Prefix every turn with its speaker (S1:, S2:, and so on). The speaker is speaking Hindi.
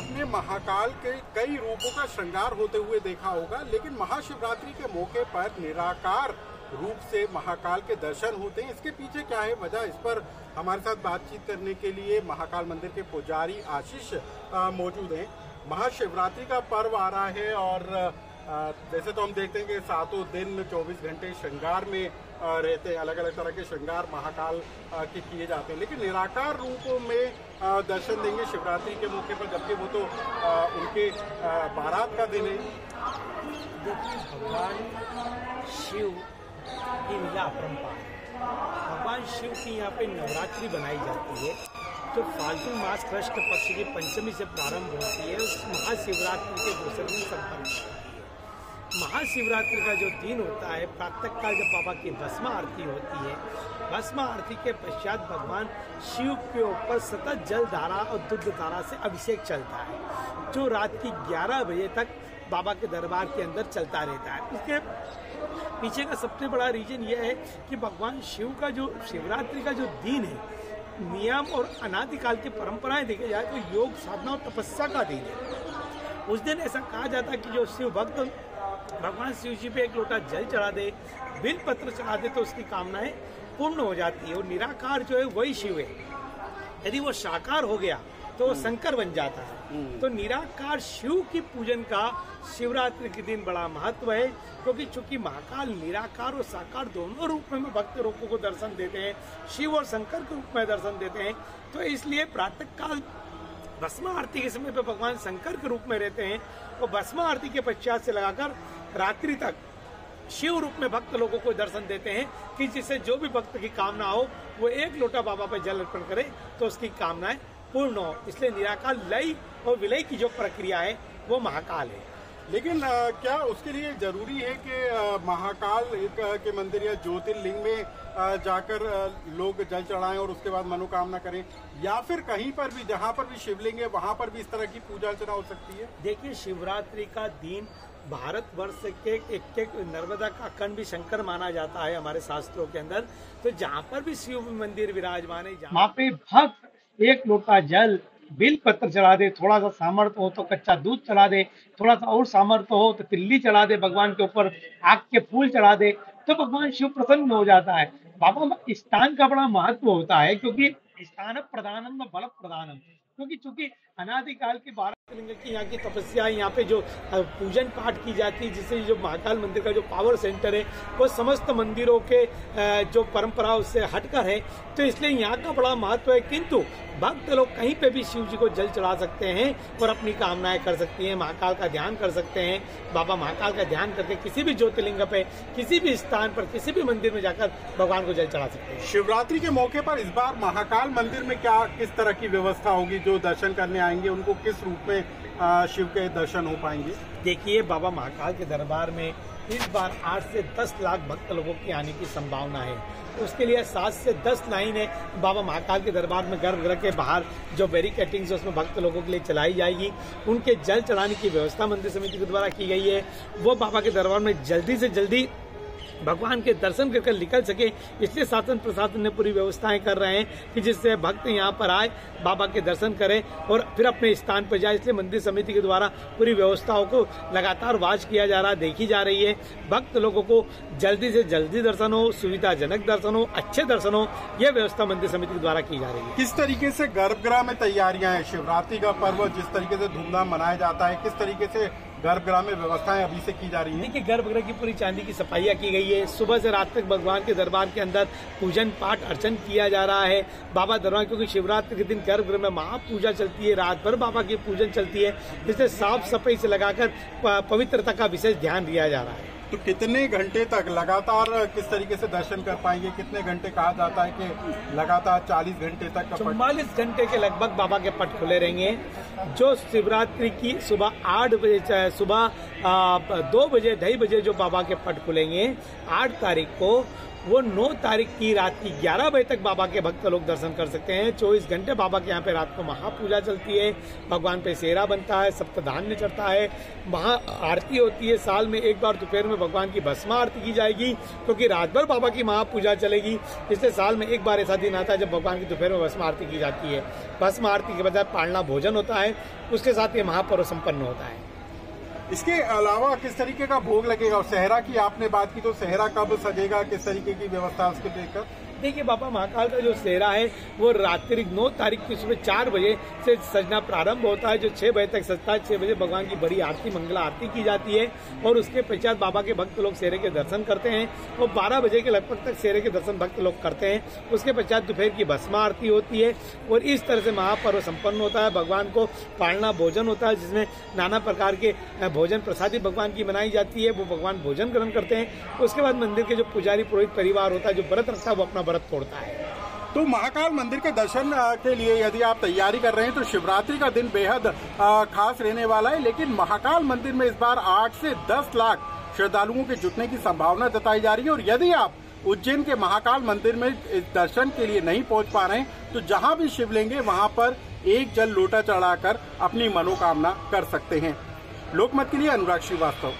S1: आपने महाकाल के कई रूपों का श्रृंगार होते हुए देखा होगा, लेकिन महाशिवरात्रि के मौके पर निराकार रूप से महाकाल के दर्शन होते हैं। इसके पीछे क्या है वजह, इस पर हमारे साथ बातचीत करने के लिए महाकाल मंदिर के पुजारी आशीष मौजूद हैं। महाशिवरात्रि का पर्व आ रहा है और वैसे तो हम देखते हैं कि सातों दिन 24 घंटे श्रृंगार में रहते हैं, अलग अलग तरह के श्रृंगार महाकाल के किए जाते हैं, लेकिन निराकार रूपों में दर्शन देंगे शिवरात्रि के मौके पर, जबकि वो तो उनके बारात का दिन है।
S2: देखिए, भगवान शिव की लीला अपरंपार है। भगवान शिव की यहाँ पे नवरात्रि बनाई जाती है जो फाल्गुन मास कृष्ण पक्ष की पंचमी से प्रारंभ होती है, उस महाशिवरात्रि के दूसरे दिन संपन्न होती है। महाशिवरात्रि का जो दिन होता है, प्रातःकाल जब बाबा की भस्म आरती होती है, भस्म आरती के पश्चात भगवान शिव के ऊपर सतत जल धारा और दुग्ध धारा से अभिषेक चलता है, जो रात की 11 बजे तक बाबा के दरबार के अंदर चलता रहता है। उसके पीछे का सबसे बड़ा रीजन यह है कि भगवान शिव का जो शिवरात्रि का जो दिन है, नियम और अनादिकाल की परंपराएं देखी जाए तो योग साधना और तपस्या का दिन है। उस दिन ऐसा कहा जाता है कि जो शिव भक्त भगवान शिव जी पे एक लोटा जल चढ़ा दे, बिल पत्र चढ़ा दे, तो उसकी कामनाएं पूर्ण हो जाती है। और निराकार जो है वही शिव है। यदि वो साकार हो गया तो वो शंकर बन जाता है। तो निराकार शिव की पूजन का शिवरात्रि के दिन बड़ा महत्व है, क्योंकि चूंकि महाकाल निराकार और साकार दोनों रूप में भक्त लोगों को दर्शन देते हैं, शिव और शंकर के रूप में दर्शन देते हैं। तो इसलिए प्रातःकाल भस्म आरती के समय पे भगवान शंकर के रूप में रहते हैं और भस्म आरती के पश्चात से लगाकर रात्रि तक शिव रूप में भक्त लोगों को दर्शन देते हैं कि जिससे जो भी भक्त की कामना हो वो एक लोटा बाबा पर जल अर्पण करे तो उसकी कामनाएं पूर्ण हो। इसलिए निराकार लय और विलय की जो प्रक्रिया है वो महाकाल है।
S1: लेकिन क्या उसके लिए जरूरी है कि महाकाल के मंदिर या ज्योतिर्लिंग में जाकर लोग जल चढ़ाएं और उसके बाद मनोकामना करें, या फिर कहीं पर भी जहां पर भी शिवलिंग है वहां पर भी इस तरह की पूजा अर्चना हो सकती है?
S2: देखिए, शिवरात्रि का दिन भारतवर्ष के एक नर्मदा का कंठ भी शंकर माना जाता है हमारे शास्त्रों के अंदर। तो जहाँ पर भी शिव मंदिर विराजमान है, वहाँ पे भक्त एक लोटा जल, बिल पत्र चढ़ा दे, थोड़ा सा सामर्थ्य हो तो कच्चा दूध चढ़ा दे, थोड़ा सा और सामर्थ्य हो तो तिल्ली चढ़ा दे, भगवान के ऊपर आग के फूल चढ़ा दे, तो भगवान शिव प्रसन्न हो जाता है। बाबा स्थान का बड़ा महत्व होता है, क्योंकि स्थान प्रधानम व बल प्रधानम, क्योंकि चूंकि अनादिकाल के 12 लिंग की यहाँ की तपस्या, यहाँ पे जो पूजन पाठ की जाती है, जिससे जो महाकाल मंदिर का जो पावर सेंटर है वो समस्त मंदिरों के जो परंपरा उससे हटकर है, तो इसलिए यहाँ का बड़ा महत्व है। किंतु भक्त लोग कहीं पे भी शिव जी को जल चढ़ा सकते हैं और अपनी कामनाएं कर सकती हैं, महाकाल का ध्यान कर सकते हैं। बाबा महाकाल का ध्यान करके किसी भी ज्योतिर्लिंग पे, किसी भी स्थान पर, किसी भी मंदिर में जाकर भगवान को जल चढ़ा सकते हैं।
S1: शिवरात्रि के मौके पर इस बार महाकाल मंदिर में क्या किस तरह की व्यवस्था होगी? जो दर्शन करने आएंगे उनको किस रूप में शिव के दर्शन हो पाएंगे?
S2: देखिए, बाबा महाकाल के दरबार में इस बार 8 से 10 लाख भक्त लोगों की आने की संभावना है। उसके लिए 7 से 10 लाइनें बाबा महाकाल के दरबार में गर्भगृह के बाहर जो बैरिकेटिंग्स है उसमें भक्त लोगों के लिए चलाई जाएगी। उनके जल चढ़ाने की व्यवस्था मंदिर समिति के द्वारा की गई है। वो बाबा के दरबार में जल्दी से जल्दी भगवान के दर्शन कर निकल सके, इसलिए शासन प्रशासन ने पूरी व्यवस्थाएं कर रहे हैं कि जिससे भक्त यहाँ पर आए, बाबा के दर्शन करें और फिर अपने स्थान पर जाए। इसलिए मंदिर समिति के द्वारा पूरी व्यवस्थाओं को लगातार वॉच किया जा रहा है, देखी जा रही है। भक्त लोगों को जल्दी से जल्दी दर्शन हो, सुविधाजनक दर्शन हो, अच्छे दर्शन हो, यह व्यवस्था मंदिर समिति के द्वारा की जा रही है।
S1: किस तरीके से गर्भगृह में तैयारियां हैं? शिवरात्रि का पर्व जिस तरीके से धूमधाम मनाया जाता है, किस तरीके से गर्भगृह में व्यवस्थाएं अभी से की जा रही हैं?
S2: देखिए, गर्भगृह की पूरी चांदी की सफाइयाँ की गई है। सुबह से रात तक भगवान के दरबार के अंदर पूजन पाठ अर्चन किया जा रहा है। बाबा दरबार, क्योंकि शिवरात्रि के दिन गर्भगृह में महापूजा चलती है, रात भर बाबा की पूजन चलती है, जिससे साफ सफाई से लगाकर पवित्रता का विशेष ध्यान दिया जा रहा है।
S1: तो कितने घंटे तक लगातार किस तरीके से दर्शन कर पाएंगे? कितने घंटे कहा जाता है कि लगातार 40 घंटे तक?
S2: 44 घंटे के लगभग बाबा के पट खुले रहेंगे। जो शिवरात्रि की सुबह 8 बजे, सुबह 2 बजे, 2:30 बजे जो बाबा के पट खुलेंगे 8 तारीख को, वो 9 तारीख की रात की 11 बजे तक बाबा के भक्त लोग दर्शन कर सकते हैं। 24 घंटे बाबा के यहाँ पे रात को महापूजा चलती है, भगवान पे सेरा बनता है, सप्तधान्य चढ़ता है, महा आरती होती है। साल में एक बार दोपहर में भगवान की भस्म आरती की जाएगी, क्योंकि रात भर बाबा की महापूजा चलेगी, इसलिए साल में एक बार ऐसा दिन आता है जब भगवान की दोपहर में भस्म आरती की जाती है। भस्म आरती के बाद पालना भोजन होता है, उसके साथ ये महापर्व संपन्न होता है।
S1: इसके अलावा किस तरीके का भोग लगेगा? और सेहरा की आपने बात की, तो सेहरा कब सजेगा, किस तरीके की व्यवस्था उसको देखकर?
S2: देखिए, बाबा महाकाल का जो सेहरा है वो रात्रि 9 तारीख की सुबह 4 बजे से सजना प्रारंभ होता है, जो 6 बजे तक सजता है। 6 बजे भगवान की बड़ी आरती, मंगला आरती की जाती है और उसके पश्चात बाबा के भक्त लोग सेहरे के दर्शन करते हैं और 12 बजे के लगभग तक सेहरे के दर्शन भक्त लोग करते हैं। उसके पश्चात दोपहर की भस्म आरती होती है और इस तरह से महापर्व संपन्न होता है। भगवान को पालना भोजन होता है, जिसमें नाना प्रकार के भोजन प्रसादी भगवान की बनाई जाती है, वो भगवान भोजन ग्रहण करते हैं। उसके बाद मंदिर के जो पुजारी पुरोहित परिवार होता है, जो व्रत रखता है, वो अपना व्रत तोड़ता है।
S1: तो महाकाल मंदिर के दर्शन के लिए यदि आप तैयारी कर रहे हैं तो शिवरात्रि का दिन बेहद खास रहने वाला है। लेकिन महाकाल मंदिर में इस बार 8 से 10 लाख श्रद्धालुओं के जुटने की संभावना जताई जा रही है। और यदि आप उज्जैन के महाकाल मंदिर में दर्शन के लिए नहीं पहुंच पा रहे हैं तो जहां भी शिवलिंग है वहां पर एक जल लोटा चढ़ाकर अपनी मनोकामना कर सकते हैं। लोकमत के लिए अनुराग श्रीवास्तव।